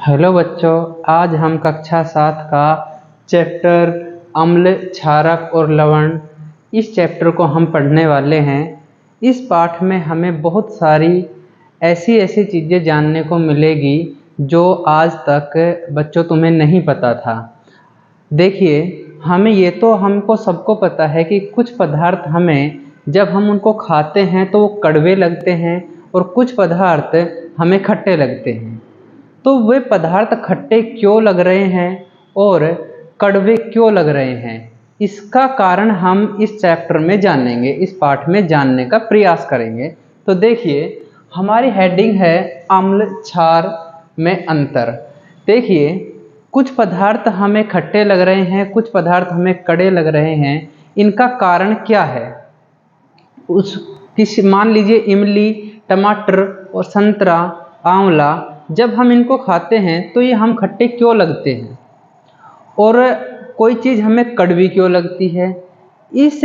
Hello बच्चों, आज हम कक्षा 7 का चैप्टर अम्ल, क्षारक और लवण इस चैप्टर को हम पढ़ने वाले हैं। इस पाठ में हमें बहुत सारी ऐसी चीज़ें जानने को मिलेगी जो आज तक बच्चों तुम्हें नहीं पता था। देखिए, हमको सबको पता है कि कुछ पदार्थ हमें जब हम उनको खाते हैं तो वो कड़वे लगते हैं और कुछ पदार्थ हमें खट्टे लगते हैं। तो वे पदार्थ खट्टे क्यों लग रहे हैं और कड़वे क्यों लग रहे हैं, इसका कारण हम इस चैप्टर में जानेंगे, इस पाठ में जानने का प्रयास करेंगे। तो देखिए, हमारी हेडिंग है अम्ल क्षार में अंतर। देखिए, कुछ पदार्थ हमें खट्टे लग रहे हैं, कुछ पदार्थ हमें कड़वे लग रहे हैं। इनका कारण क्या है? मान लीजिए इमली, टमाटर और संतरा, आंवला, जब हम इनको खाते हैं तो ये हम खट्टे क्यों लगते हैं और कोई चीज़ हमें कड़वी क्यों लगती है। इस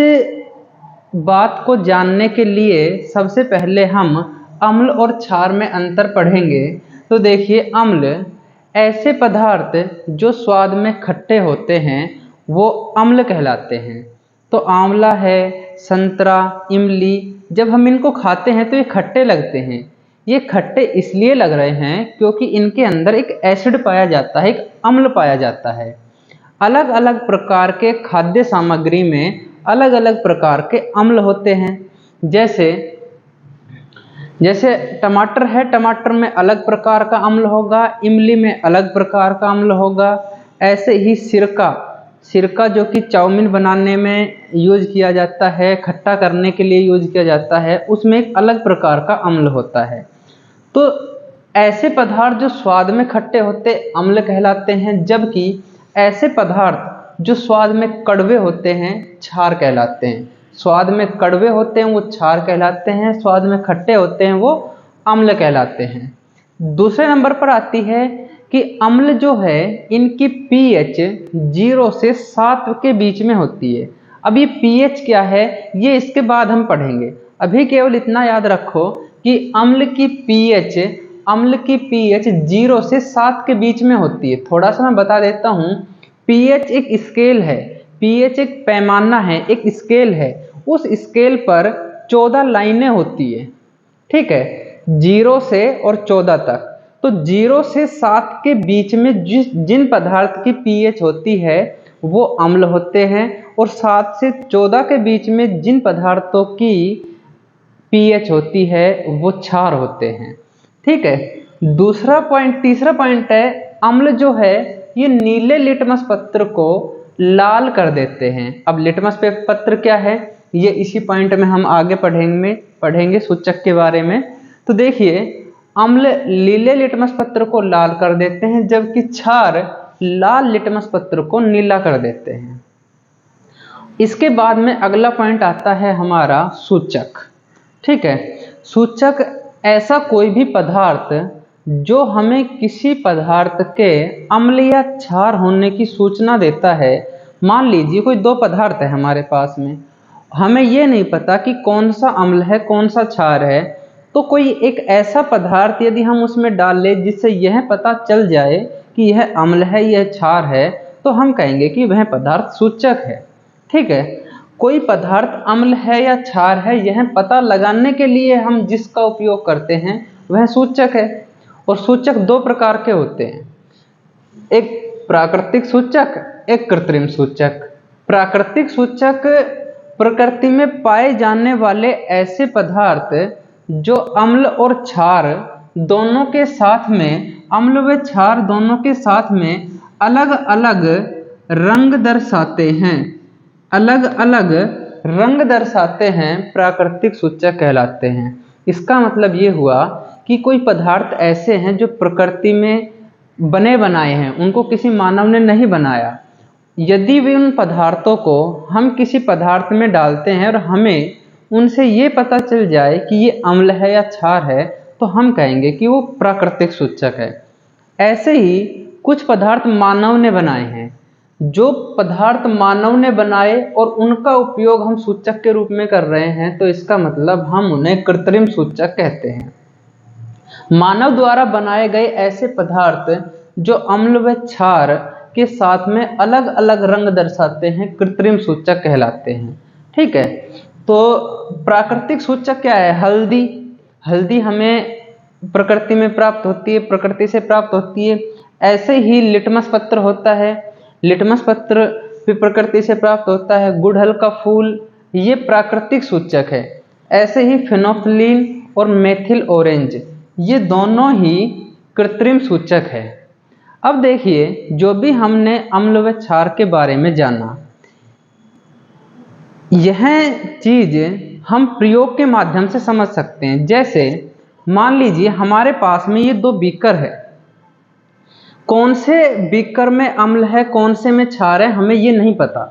बात को जानने के लिए सबसे पहले हम अम्ल और क्षार में अंतर पढ़ेंगे। तो देखिए, अम्ल ऐसे पदार्थ जो स्वाद में खट्टे होते हैं वो अम्ल कहलाते हैं। तो आंवला है, संतरा, इमली, जब हम इनको खाते हैं तो ये खट्टे लगते हैं। ये खट्टे इसलिए लग रहे हैं क्योंकि इनके अंदर एक एसिड पाया जाता है, एक अम्ल पाया जाता है। अलग अलग प्रकार के खाद्य सामग्री में अलग अलग प्रकार के अम्ल होते हैं। जैसे टमाटर है, टमाटर में अलग प्रकार का अम्ल होगा, इमली में अलग प्रकार का अम्ल होगा। ऐसे ही सिरका जो कि चाउमीन बनाने में यूज किया जाता है, खट्टा करने के लिए यूज किया जाता है, उसमें एक अलग प्रकार का अम्ल होता है। तो ऐसे पदार्थ जो स्वाद में खट्टे होते अम्ल कहलाते हैं, जबकि ऐसे पदार्थ जो स्वाद में कड़वे होते हैं क्षार कहलाते हैं। स्वाद में कड़वे होते हैं वो क्षार कहलाते हैं, स्वाद में खट्टे होते हैं वो अम्ल कहलाते हैं। दूसरे नंबर पर आती है कि अम्ल जो है इनकी pH 0 से 7 के बीच में होती है। अब ये pH क्या है ये इसके बाद हम पढ़ेंगे। अभी केवल इतना याद रखो कि अम्ल की pH 0 से 7 के बीच में होती है। थोड़ा सा मैं बता देता हूँ। pH एक स्केल है, pH एक पैमाना है, एक स्केल है। उस स्केल पर 14 लाइनें होती है, ठीक है, 0 से और 14 तक। तो 0 से 7 के बीच में जिन पदार्थ की pH होती है वो अम्ल होते हैं, और 7 से 14 के बीच में जिन पदार्थों की pH होती है वो क्षार होते हैं, ठीक है। तीसरा पॉइंट है, अम्ल जो है ये नीले लिटमस पत्र को लाल कर देते हैं। अब लिटमस पत्र क्या है ये इसी पॉइंट में हम आगे पढ़ेंगे सूचक के बारे में। तो देखिए, अम्ल नीले लिटमस पत्र को लाल कर देते हैं, जबकि क्षार लाल लिटमस पत्र को नीला कर देते हैं। इसके बाद में अगला पॉइंट आता है हमारा सूचक, ठीक है। सूचक ऐसा कोई भी पदार्थ जो हमें किसी पदार्थ के अम्ल या क्षार होने की सूचना देता है। मान लीजिए कोई दो पदार्थ है हमारे पास में, हमें ये नहीं पता कि कौन सा अम्ल है कौन सा क्षार है, तो कोई एक ऐसा पदार्थ यदि हम उसमें डाल लें जिससे यह पता चल जाए कि यह अम्ल है यह क्षार है, तो हम कहेंगे कि वह पदार्थ सूचक है, ठीक है। कोई पदार्थ अम्ल है या क्षार है यह पता लगाने के लिए हम जिसका उपयोग करते हैं वह सूचक है। और सूचक दो प्रकार के होते हैं, एक प्राकृतिक सूचक, एक कृत्रिम सूचक। प्राकृतिक सूचक प्रकृति में पाए जाने वाले ऐसे पदार्थ जो अम्ल और क्षार दोनों के साथ में, अम्ल व क्षार दोनों के साथ में अलग अलग रंग दर्शाते हैं, अलग अलग रंग दर्शाते हैं, प्राकृतिक सूचक कहलाते हैं। इसका मतलब ये हुआ कि कोई पदार्थ ऐसे हैं जो प्रकृति में बने बनाए हैं, उनको किसी मानव ने नहीं बनाया। यदि भी उन पदार्थों को हम किसी पदार्थ में डालते हैं और हमें उनसे ये पता चल जाए कि ये अम्ल है या क्षार है, तो हम कहेंगे कि वो प्राकृतिक सूचक है। ऐसे ही कुछ पदार्थ मानव ने बनाए हैं। जो पदार्थ मानव ने बनाए और उनका उपयोग हम सूचक के रूप में कर रहे हैं, तो इसका मतलब हम उन्हें कृत्रिम सूचक कहते हैं। मानव द्वारा बनाए गए ऐसे पदार्थ जो अम्ल व क्षार के साथ में अलग अलग रंग दर्शाते हैं कृत्रिम सूचक कहलाते हैं। ठीक है, तो प्राकृतिक सूचक क्या है? हल्दी। हल्दी हमें प्रकृति में प्राप्त होती है, प्रकृति से प्राप्त होती है। ऐसे ही लिटमस पत्र होता है, लिटमस पत्र भी प्रकृति से प्राप्त होता है। गुड़हल का फूल, ये प्राकृतिक सूचक है। ऐसे ही फिनोफ्थलीन और मेथिल ऑरेंज, ये दोनों ही कृत्रिम सूचक है। अब देखिए, जो भी हमने अम्ल व क्षार के बारे में जाना, यह चीज हम प्रयोग के माध्यम से समझ सकते हैं। जैसे मान लीजिए हमारे पास में ये दो बीकर है, कौन से बीकर में अम्ल है कौन से में क्षार है हमें ये नहीं पता।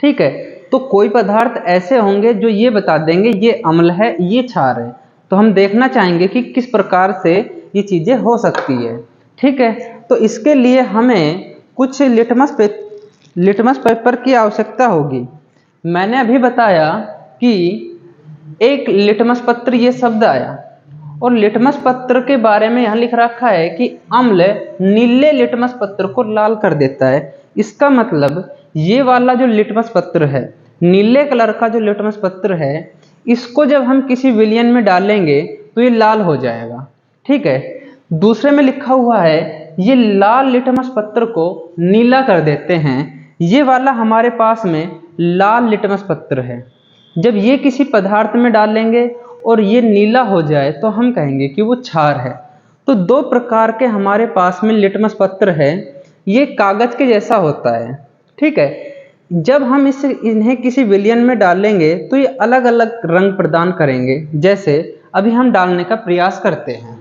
ठीक है, तो कोई पदार्थ ऐसे होंगे जो ये बता देंगे ये अम्ल है ये क्षार है, तो हम देखना चाहेंगे कि किस प्रकार से ये चीजें हो सकती है। ठीक है, तो इसके लिए हमें कुछ लिटमस पेपर की आवश्यकता होगी। मैंने अभी बताया कि एक लिटमस पत्र ये शब्द आया, और लिटमस पत्र के बारे में यहाँ लिख रखा है कि अम्ल नीले लिटमस पत्र को लाल कर देता है। इसका मतलब ये वाला जो लिटमस पत्र है, नीले कलर का जो लिटमस पत्र है, इसको जब हम किसी विलयन में डालेंगे तो ये लाल हो जाएगा। ठीक है, दूसरे में लिखा हुआ है ये लाल लिटमस पत्र को नीला कर देते हैं। ये वाला हमारे पास में लाल लिटमस पत्र है। जब ये किसी पदार्थ में डालेंगे और ये नीला हो जाए तो हम कहेंगे कि वो क्षार है। तो दो प्रकार के हमारे पास में लिटमस पत्र है, ये कागज के जैसा होता है। ठीक है, जब हम इन्हें किसी विलयन में डालेंगे तो ये अलग अलग रंग प्रदान करेंगे। जैसे अभी हम डालने का प्रयास करते हैं।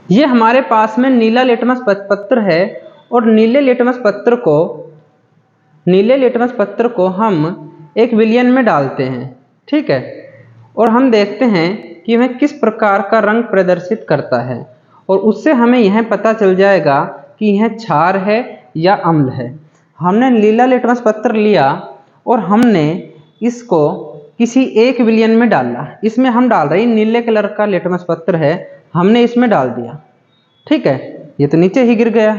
ये हमारे पास में नीला लिटमस पत्र है, और नीले लिटमस पत्र को हम एक विलयन में डालते हैं। ठीक है, और हम देखते हैं कि वह किस प्रकार का रंग प्रदर्शित करता है, और उससे हमें यह पता चल जाएगा कि यह क्षार है या अम्ल है। हमने नीला लिटमस पत्र लिया और हमने इसको किसी एक विलयन में डाला। इसमें हम डाल रहे हैं नीले कलर का लिटमस पत्र है, हमने इसमें डाल दिया। ठीक है, ये तो नीचे ही गिर गया।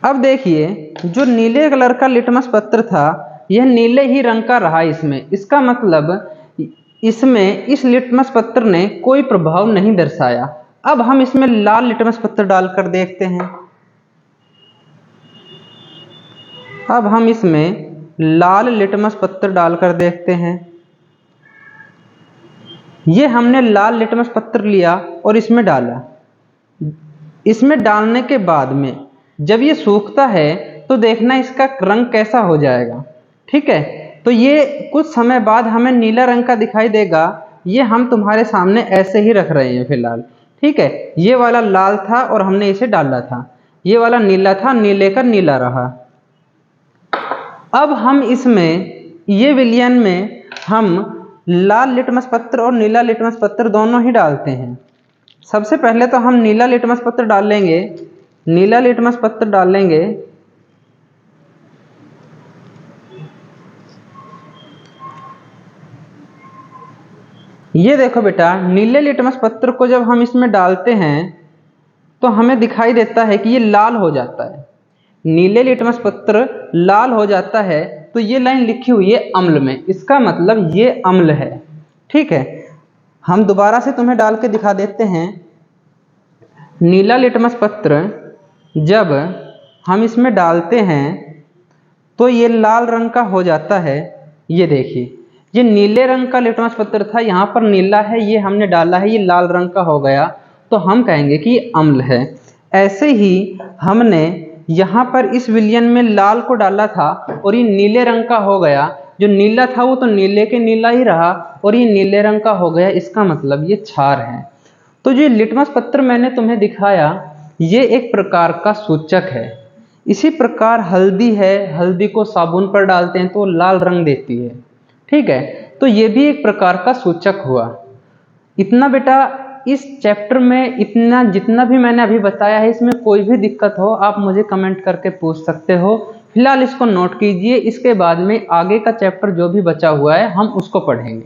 अब देखिए, जो नीले कलर का लिटमस पत्र था यह नीले ही रंग का रहा इसमें। इसका मतलब इसमें इस लिटमस पत्र ने कोई प्रभाव नहीं दर्शाया। अब हम इसमें लाल लिटमस पत्र डालकर देखते हैं। अब हम इसमें लाल लिटमस पत्र डालकर देखते हैं। ये हमने लाल लिटमस पत्र लिया और इसमें डाला। इसमें डालने के बाद में जब ये सूखता है तो देखना इसका रंग कैसा हो जाएगा। ठीक है, तो ये कुछ समय बाद हमें नीला रंग का दिखाई देगा। ये हम तुम्हारे सामने ऐसे ही रख रहे हैं फिलहाल। ठीक है, ये वाला लाल था और हमने इसे डाला था, ये वाला नीला था, नीले का नीला रहा। अब हम इसमें ये विलयन में हम लाल लिटमस पत्र और नीला लिटमस पत्र दोनों ही डालते हैं। सबसे पहले तो हम नीला लिटमस पत्र डालेंगे। नीला लिटमस पत्र डालेंगे, ये देखो बेटा, नीले लिटमस पत्र को जब हम इसमें डालते हैं तो हमें दिखाई देता है कि ये लाल हो जाता है। नीले लिटमस पत्र लाल हो जाता है, तो ये लाइन लिखी हुई है अम्ल में, इसका मतलब ये अम्ल है। ठीक है, हम दोबारा से तुम्हें डाल के दिखा देते हैं। नीला लिटमस पत्र जब हम इसमें डालते हैं तो ये लाल रंग का हो जाता है। ये देखिए, ये नीले रंग का लिटमस पत्र था, यहाँ पर नीला है, ये हमने डाला है, ये लाल रंग का हो गया, तो हम कहेंगे कि ये अम्ल है। ऐसे ही हमने यहाँ पर इस विलयन में लाल को डाला था और ये नीले रंग का हो गया। जो नीला था वो तो नीले के नीला ही रहा और ये नीले रंग का हो गया, इसका मतलब ये क्षार है। तो जो लिटमस पत्र मैंने तुम्हें दिखाया ये एक प्रकार का सूचक है। इसी प्रकार हल्दी है, हल्दी को साबुन पर डालते हैं तो लाल रंग देती है। ठीक है, तो ये भी एक प्रकार का सूचक हुआ। इतना बेटा इस चैप्टर में इतना जितना भी मैंने अभी बताया है, इसमें कोई भी दिक्कत हो आप मुझे कमेंट करके पूछ सकते हो। फिलहाल इसको नोट कीजिए, इसके बाद में आगे का चैप्टर जो भी बचा हुआ है हम उसको पढ़ेंगे।